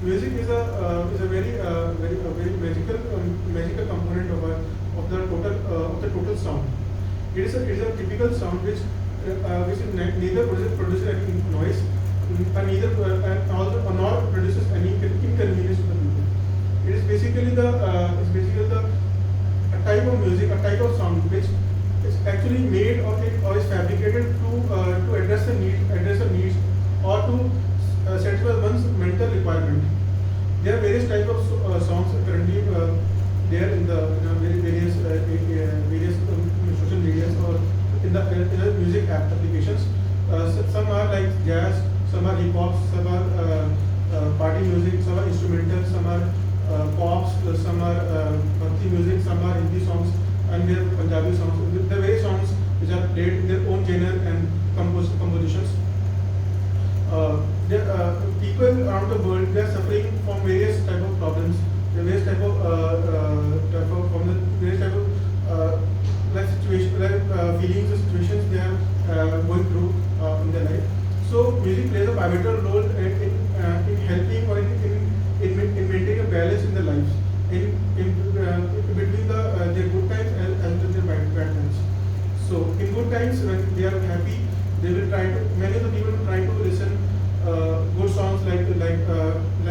music is a very magical component of the total sound. It is a typical sound which neither produces any noise, and neither and also nor produces any inconvenience to the people. It is basically the a type of music, a type of sound which is actually made or is fabricated to address the needs or to satisfy one's mental requirement. There are various types of songs currently there in the various social medias or in the music applications. Some are like jazz, some are hip hop, some are party music, some are instrumental, some are pops, some are bhakti music, some are Hindi songs, and there are Punjabi songs. The various songs which are played in their own genre and compositions. People around the world, they are suffering from various type of problems, various type of from the various type of like situation, like feelings or situations they are going through in their life. So music plays a pivotal role in helping or in maintaining a balance in their lives, in between their good times and their bad times. So in good times when they are happy, they will try to many of the people will try to listen good songs like